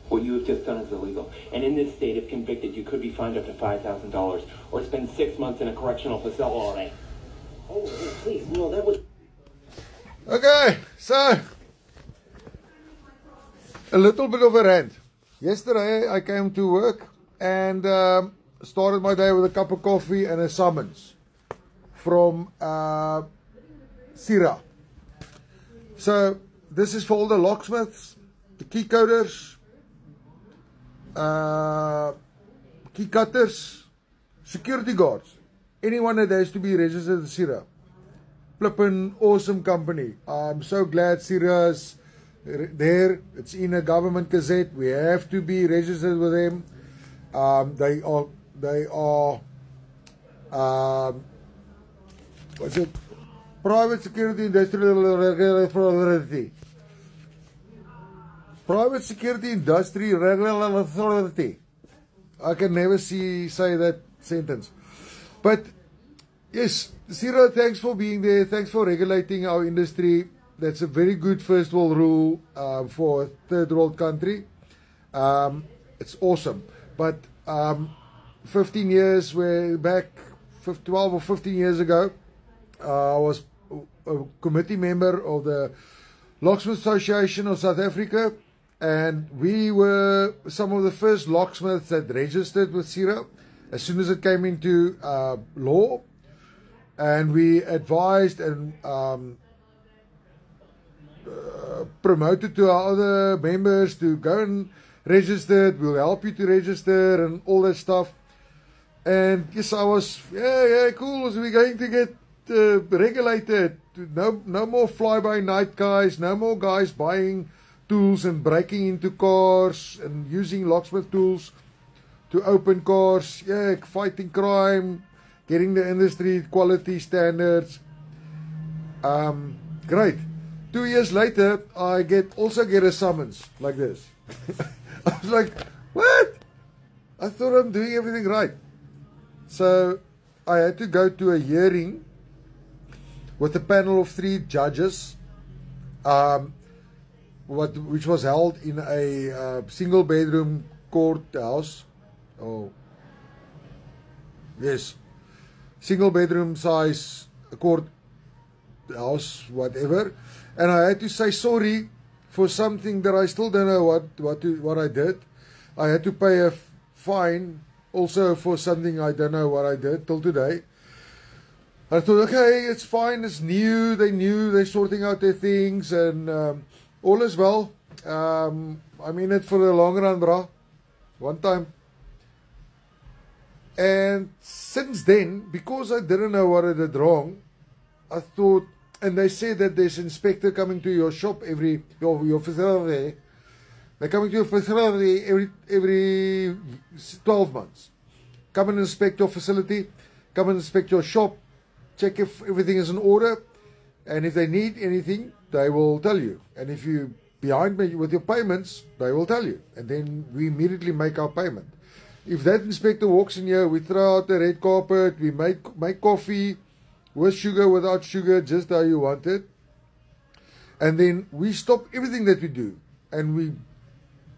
What you have just done is illegal. And in this state, if convicted, you could be fined up to $5,000 or spend 6 months in a correctional facility. Oh, please, no, that was... Okay, so a little bit of a rant. Yesterday, I came to work and started my day with a cup of coffee and a summons from CIRA. So, this is for all the locksmiths, the key coders, key cutters, security guards, anyone that has to be registered with CIRA. Flippin' awesome company. I'm so glad CIRA's there. It's in a government gazette. We have to be registered with them. They are what's it? Private Security Industrial Authority. Private Security Industry Regulatory Authority. I can never say that sentence. But yes, CIRA, thanks for being there. Thanks for regulating our industry. That's a very good first world rule for a third world country. It's awesome. But 15 years back, 12 or 15 years ago, I was a committee member of the Locksmith Association of South Africa. And we were some of the first locksmiths that registered with CIRA as soon as it came into law. And we advised and promoted to our other members to go and register. We'll help you to register and all that stuff. And yes, I was, yeah, cool. So we're going to get regulated. No more fly-by-night guys. No more guys buying tools and breaking into cars and using locksmith tools to open cars. Yeah, fighting crime, getting the industry quality standards. Great. 2 years later, I also get a summons like this. I was like, what? I thought I'm doing everything right. So I had to go to a hearing with a panel of 3 judges, which was held in a single bedroom courthouse. Oh, yes, single bedroom size courthouse, whatever. And I had to say sorry for something that I still don't know what I did. I had to pay a fine also for something I don't know what I did till today. I thought, okay, it's fine, it's new, they're sorting out their things, and all is well. I'm in it for the long run, brah. One time. And since then, because I didn't know what I did wrong, I thought, and they said that there's an inspector coming to your shop your facility. They're coming to your facility every 12 months. Come and inspect your facility, come and inspect your shop, check if everything is in order, and if they need anything, they will tell you. And if you're behind with your payments, they will tell you. And then we immediately make our payment. If that inspector walks in here, we throw out the red carpet, we make coffee, with sugar, without sugar, just how you want it. And then we stop everything that we do. And we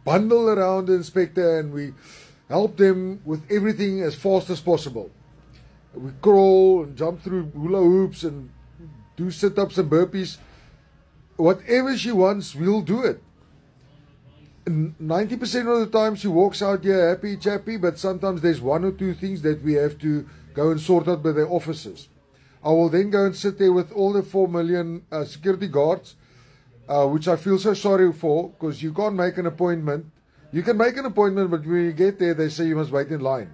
bundle around the inspector and we help them with everything as fast as possible. We crawl and jump through hula hoops and do sit-ups and burpees. Whatever she wants, we'll do it. And 90% of the time she walks out here happy, chappy, but sometimes there's 1 or 2 things that we have to go and sort out by their offices. I will then go and sit there with all the 4 million security guards, which I feel so sorry for, because you can't make an appointment. You can make an appointment, but when you get there, they say you must wait in line,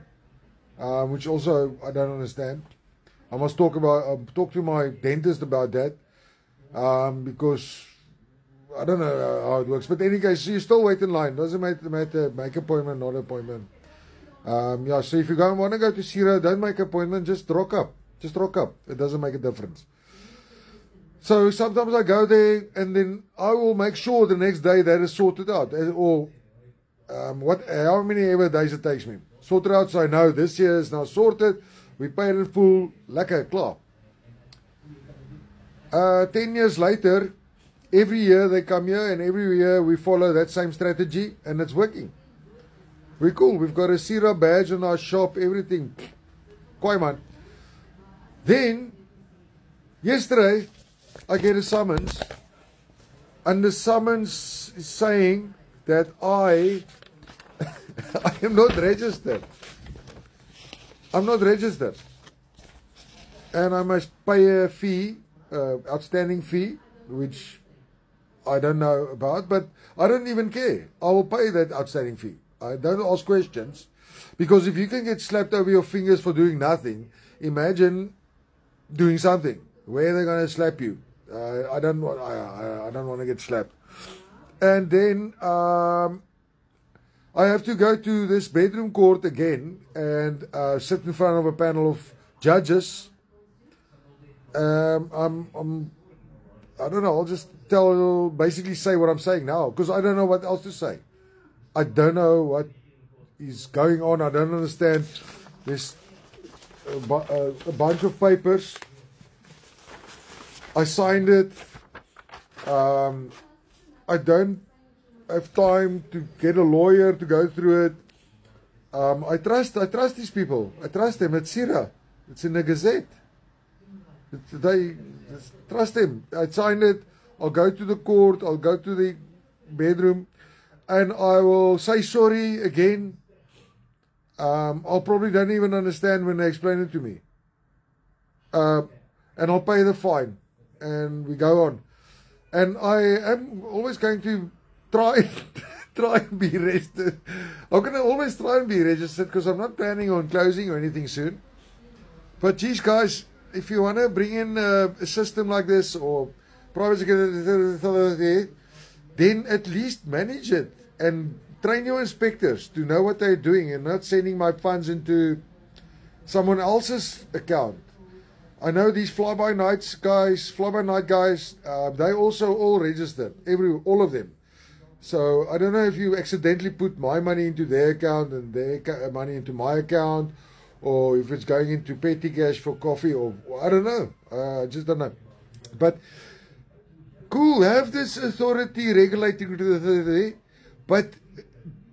which also I don't understand. I must talk to my dentist about that, because I don't know how it works. But in any case, you still wait in line. Doesn't matter, make appointment, not appointment. Yeah, so if you want to go to CIRA, don't make appointment, just rock up. Just rock up. It doesn't make a difference. So sometimes I go there and then I will make sure the next day that is sorted out. Or how many ever days it takes me. Sort it out so I know this year is now sorted. We pay it in full. Lekker, klaar. 10 years later, every year they come here, and every year we follow that same strategy, and it's working. We're cool. We've got a Sira badge on our shop, everything. Quite man. Then, yesterday, I get a summons, and the summons is saying that I am not registered. I'm not registered. And I must pay a fee, outstanding fee, which I don't know about, but I don't even care. I will pay that outstanding fee. I don't ask questions, because if you can get slapped over your fingers for doing nothing, imagine doing something. Where are they going to slap you? I don't want to get slapped. And then I have to go to this bedroom court again and sit in front of a panel of judges. I don't know. I'll just basically say what I'm saying now, because I don't know what else to say. I don't know what is going on. I don't understand. There's a bunch of papers. I signed it. I don't have time to get a lawyer to go through it. I trust these people. I trust them. It's Sira. It's in the Gazette. Trust them. I signed it. I'll go to the court. I'll go to the bedroom, and I will say sorry again. I'll probably don't even understand when they explain it to me. And I'll pay the fine, and we go on. And I am always going to try and be registered. I'm going to always try and be registered, because I'm not planning on closing or anything soon. But geez, guys, if you want to bring in a system like this, or private security, then at least manage it and train your inspectors to know what they're doing, and not sending my funds into someone else's account. I know these fly-by-night guys, they also all registered, all of them. So I don't know if you accidentally put my money into their account and their money into my account, or if it's going into petty cash for coffee, or I don't know. I just don't know. But cool, have this authority regulating, but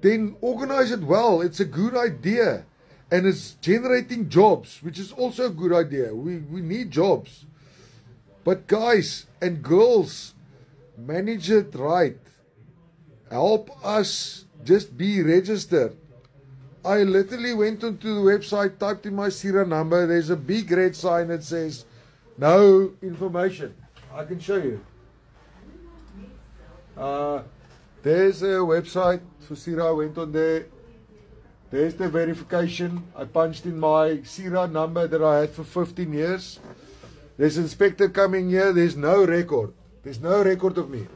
then organize it well. It's a good idea. And it's generating jobs, which is also a good idea. We need jobs. But guys and girls, manage it right. Help us just be registered. I literally went onto the website, typed in my Sira number. There's a big red sign that says, no information. I can show you. There's a website for Sira. I went on there. There's the verification. I punched in my Sira number that I had for 15 years. There's an inspector coming here. There's no record. There's no record of me.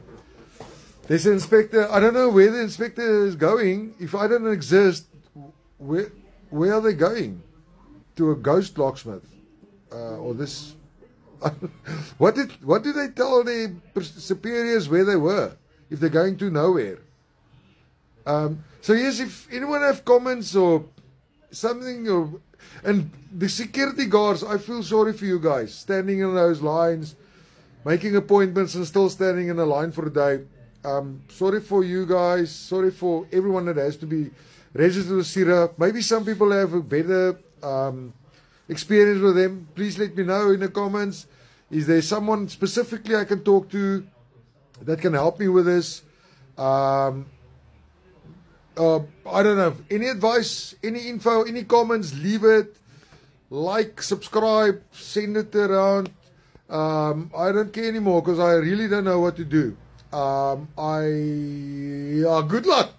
There's an inspector. I don't know where the inspector is going. If I don't exist, where are they going? To a ghost locksmith? Or this? What did they tell their superiors where they were? If they're going to nowhere? So yes, if anyone have comments or something, and the security guards, I feel sorry for you guys, standing in those lines, making appointments and still standing in a line for a day. Sorry for you guys, sorry for everyone that has to be registered with Sira. Maybe some people have a better experience with them. Please let me know in the comments. Is there someone specifically I can talk to that can help me with this? I don't know. Any advice, any info, any comments, leave it. Like, subscribe, send it around. I don't care anymore, because I really don't know what to do. Good luck.